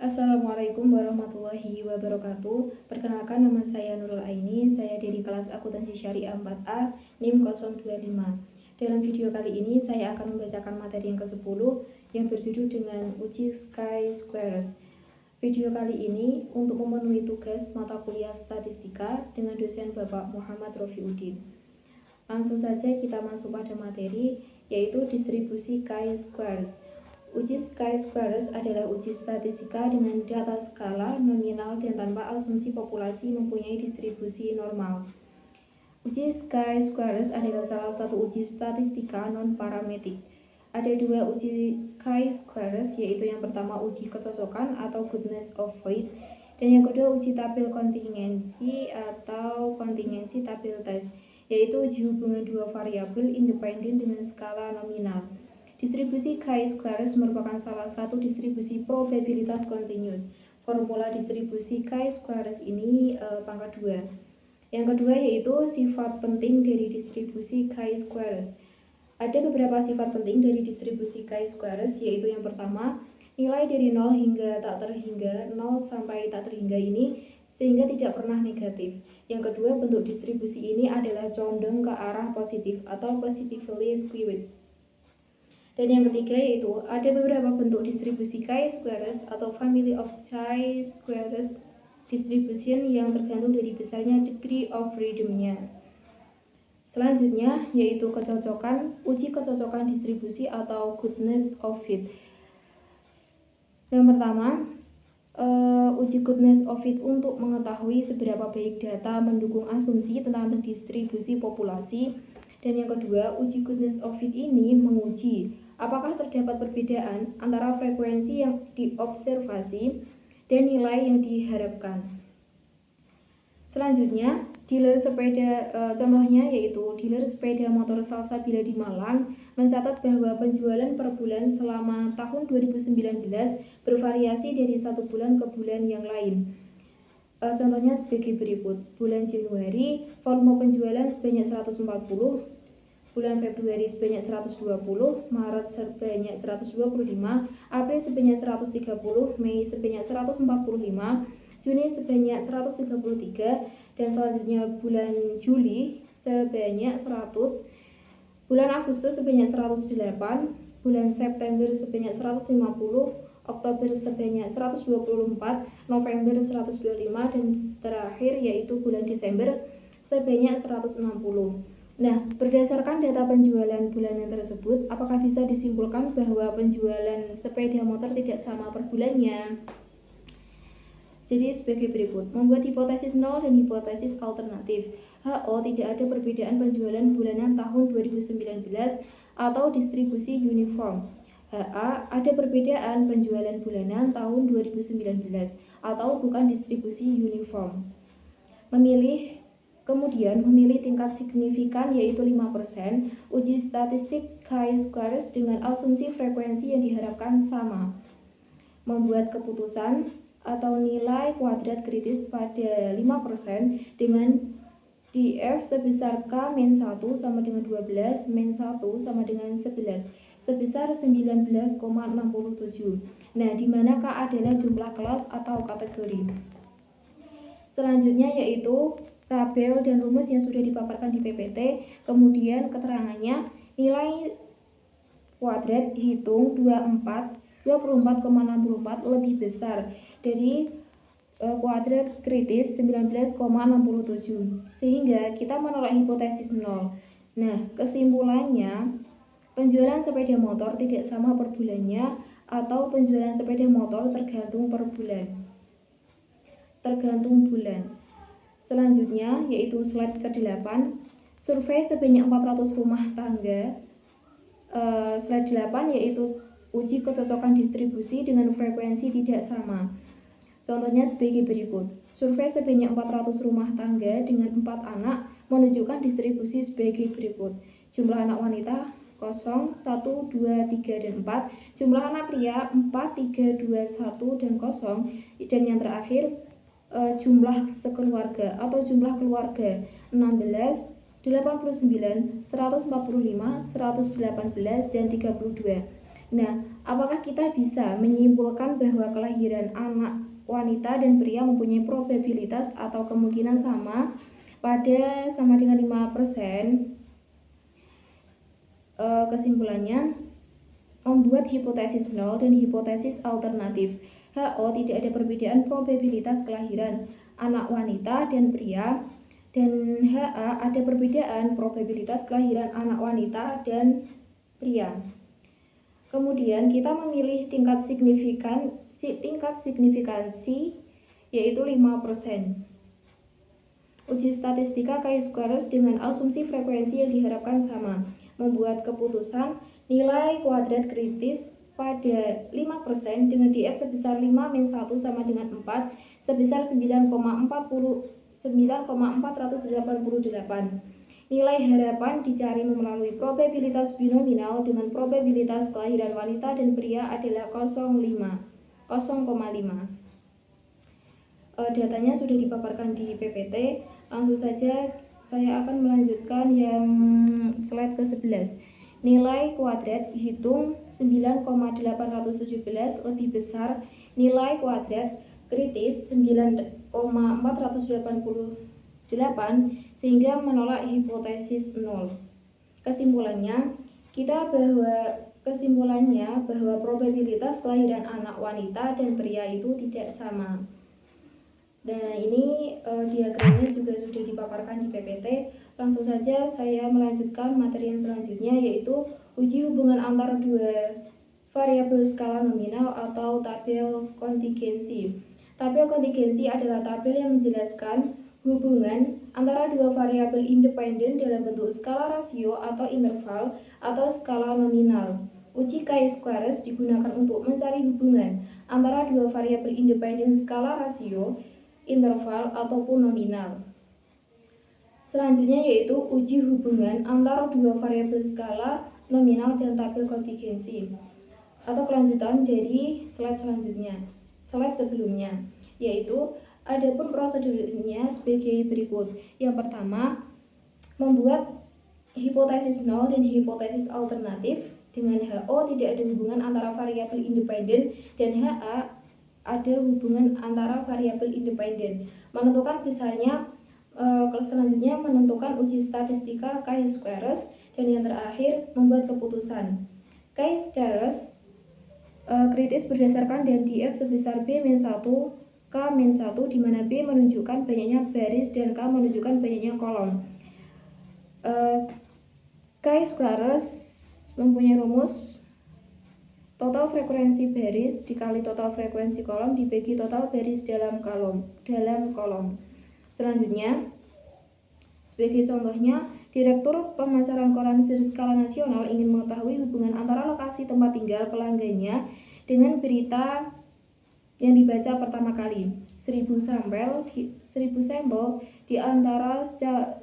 Assalamualaikum warahmatullahi wabarakatuh. Perkenalkan, nama saya Nurul Aini. Saya dari kelas Akuntansi Syariah 4A, NIM 025. Dalam video kali ini saya akan membacakan materi yang ke-10 yang berjudul dengan uji Chi-Squares. Video kali ini untuk memenuhi tugas mata kuliah statistika dengan dosen Bapak Muhammad Rofiuddin. Langsung saja kita masuk pada materi, yaitu distribusi Chi-Squares. Uji Chi-Squares adalah uji statistika dengan data skala, nominal, dan tanpa asumsi populasi mempunyai distribusi normal. Uji Chi-Squares adalah salah satu uji statistika non-parametik. Ada dua uji Chi-Squares, yaitu yang pertama uji kecocokan atau goodness of fit, dan yang kedua uji tabel kontingensi atau kontingensi tabel test, yaitu uji hubungan dua variabel independen dengan skala nominal. Distribusi Chi-Squares merupakan salah satu distribusi probabilitas kontinus. Formula distribusi Chi-Squares ini pangkat 2. Yang kedua yaitu sifat penting dari distribusi Chi-Squares. Ada beberapa sifat penting dari distribusi Chi-Squares, yaitu yang pertama, nilai dari 0 hingga tak terhingga, 0 sampai tak terhingga ini sehingga tidak pernah negatif. Yang kedua, bentuk distribusi ini adalah condong ke arah positif atau positively skewed. Dan yang ketiga yaitu ada beberapa bentuk distribusi Chi-Squares atau family of Chi-Squares distribution yang tergantung dari besarnya degree of freedom-nya. Selanjutnya yaitu kecocokan, uji kecocokan distribusi atau goodness of fit. Yang pertama, uji goodness of fit untuk mengetahui seberapa baik data mendukung asumsi tentang distribusi populasi. Dan yang kedua, uji goodness of fit ini menguji apakah terdapat perbedaan antara frekuensi yang diobservasi dan nilai yang diharapkan. Selanjutnya, dealer sepeda, contohnya yaitu dealer sepeda motor Salsabila di Malang mencatat bahwa penjualan per bulan selama tahun 2019 bervariasi dari satu bulan ke bulan yang lain. Contohnya sebagai berikut: bulan Januari volume penjualan sebanyak 140, bulan Februari sebanyak 120, Maret sebanyak 125, April sebanyak 130, Mei sebanyak 145, Juni sebanyak 133, dan selanjutnya bulan Juli sebanyak 100, bulan Agustus sebanyak 108, bulan September sebanyak 150, Oktober sebanyak 124, November 125, dan terakhir yaitu bulan Desember sebanyak 160. Nah, berdasarkan data penjualan bulanan tersebut, apakah bisa disimpulkan bahwa penjualan sepeda motor tidak sama per bulannya? Jadi sebagai berikut, membuat hipotesis nol dan hipotesis alternatif. HO, tidak ada perbedaan penjualan bulanan tahun 2019 atau distribusi uniform. HA, ada perbedaan penjualan bulanan tahun 2019 atau bukan distribusi uniform. Kemudian memilih tingkat signifikan yaitu 5%, uji statistik Chi-Squares dengan asumsi frekuensi yang diharapkan sama. Membuat keputusan atau nilai kuadrat kritis pada 5% dengan DF sebesar K-1 sama dengan 12, -1 sama dengan 11, sebesar 19,67. Nah, di mana K adalah jumlah kelas atau kategori. Selanjutnya yaitu tabel dan rumus yang sudah dipaparkan di PPT, kemudian keterangannya, nilai kuadrat hitung 24,64 lebih besar dari kuadrat kritis 19,67, sehingga kita menolak hipotesis 0. Nah, kesimpulannya, penjualan sepeda motor tidak sama per bulannya atau penjualan sepeda motor tergantung per bulan. Tergantung bulan. Selanjutnya yaitu slide ke-8, survei sebanyak 400 rumah tangga. Slide 8 yaitu uji kecocokan distribusi dengan frekuensi tidak sama. Contohnya sebagai berikut: survei sebanyak 400 rumah tangga dengan 4 anak menunjukkan distribusi sebagai berikut: jumlah anak wanita 0, 1, 2, 3, dan 4, jumlah anak pria 4, 3, 2, 1, dan 0, dan yang terakhir jumlah sekeluarga atau jumlah keluarga 16, 89, 145, 118, dan 32. Nah, apakah kita bisa menyimpulkan bahwa kelahiran anak wanita dan pria mempunyai probabilitas atau kemungkinan sama dengan 5%? Kesimpulannya, membuat hipotesis nol dan hipotesis alternatif. HO tidak ada perbedaan probabilitas kelahiran anak wanita dan pria, dan HA ada perbedaan probabilitas kelahiran anak wanita dan pria. Kemudian kita memilih tingkat signifikansi yaitu 5%. Uji statistika chi-squares dengan asumsi frekuensi yang diharapkan sama. Membuat keputusan nilai kuadrat kritis pada 5% dengan DF sebesar 5-1 sama dengan 4 sebesar 9,488. Nilai harapan dicari melalui probabilitas binominal dengan probabilitas kelahiran wanita dan pria adalah 0,5. Datanya sudah dipaparkan di PPT. Langsung saja saya akan melanjutkan yang slide ke-11. Nilai kuadrat hitung 9,817 lebih besar nilai kuadrat kritis 9,488 sehingga menolak hipotesis nol. Kesimpulannya bahwa probabilitas kelahiran anak wanita dan pria itu tidak sama. Nah, ini diagramnya juga sudah dipaparkan di PPT. Langsung saja saya melanjutkan materi yang selanjutnya, yaitu uji hubungan antara dua variabel skala nominal atau tabel kontingensi. Tabel kontingensi adalah tabel yang menjelaskan hubungan antara dua variabel independen dalam bentuk skala rasio atau interval atau skala nominal. Uji chi-squares digunakan untuk mencari hubungan antara dua variabel independen skala rasio, interval ataupun nominal. Selanjutnya yaitu uji hubungan antara dua variabel skala nominal dan tabel kontingensi, atau kelanjutan dari slide sebelumnya, yaitu adapun prosedurnya sebagai berikut. Yang pertama, membuat hipotesis nol dan hipotesis alternatif. Dengan HO tidak ada hubungan antara variabel independen dan HA ada hubungan antara variabel independen. Selanjutnya menentukan uji statistika chi-squares, dan yang terakhir membuat keputusan. Chi-squares kritis berdasarkan dan DF sebesar B-1 K-1 di mana B menunjukkan banyaknya baris dan K menunjukkan banyaknya kolom. Chi-squares mempunyai rumus total frekuensi baris dikali total frekuensi kolom dibagi total baris dalam kolom. Selanjutnya, sebagai contohnya, Direktur Pemasaran koran berskala nasional ingin mengetahui hubungan antara lokasi tempat tinggal pelanggannya dengan berita yang dibaca pertama kali. 1000 sampel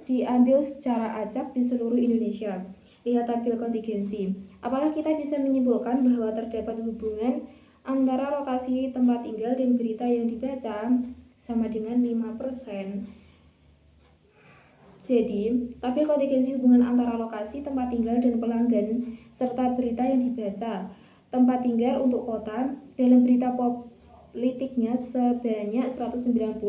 diambil secara acak di seluruh Indonesia. Lihat tabel kontingensi. Apakah kita bisa menyimpulkan bahwa terdapat hubungan antara lokasi tempat tinggal dan berita yang dibaca sama dengan 5%? Jadi, tabel kontingensi hubungan antara lokasi tempat tinggal dan pelanggan serta berita yang dibaca. Tempat tinggal untuk kota dalam berita politiknya sebanyak 190,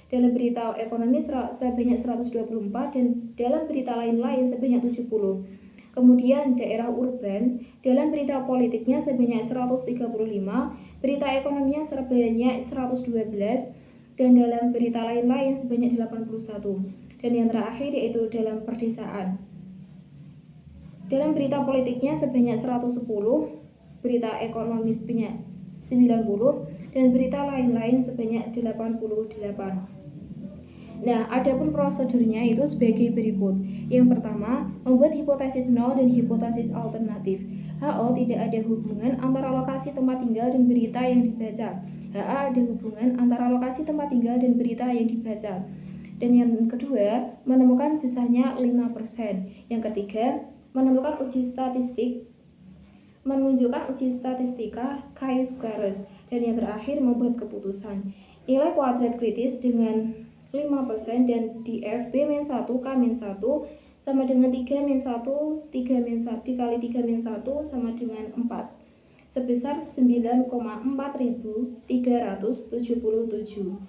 dalam berita ekonomi sebanyak 124, dan dalam berita lain-lain sebanyak 70. Kemudian daerah urban dalam berita politiknya sebanyak 135, berita ekonominya sebanyak 112, dan dalam berita lain-lain sebanyak 81. Dan yang terakhir yaitu dalam perdesaan. Dalam berita politiknya sebanyak 110, berita ekonomi sebanyak 90, dan berita lain-lain sebanyak 88. Nah, adapun prosedurnya itu sebagai berikut. Yang pertama, membuat hipotesis nol dan hipotesis alternatif. HO tidak ada hubungan antara lokasi tempat tinggal dan berita yang dibaca. HA ada hubungan antara lokasi tempat tinggal dan berita yang dibaca. Dan yang kedua, menemukan besarnya 5%. Yang ketiga, menentukan menunjukkan uji statistika chi-squares. Dan yang terakhir, membuat keputusan. Nilai kuadrat kritis dengan 5% dan DF B-1 K-1 sama dengan 3-1 dikali 3-1 sama dengan 4 sebesar 9,4377.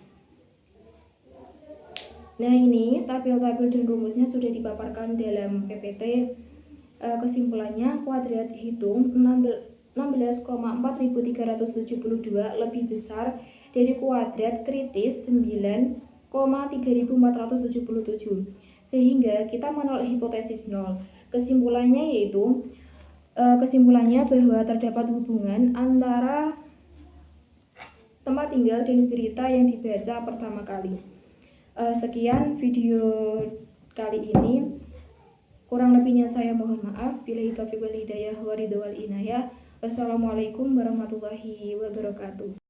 Nah, ini tabel-tabel dan rumusnya sudah dipaparkan dalam PPT. Kesimpulannya, kuadrat hitung 16,4372 lebih besar dari kuadrat kritis 9,3477, sehingga kita menolak hipotesis nol. Kesimpulannya bahwa terdapat hubungan antara tempat tinggal dan berita yang dibaca pertama kali. Sekian video kali ini. Kurang lebihnya saya mohon maaf. Billahi taufiq wal hidayah wa ridha wal inayah. Wassalamualaikum warahmatullahi wabarakatuh.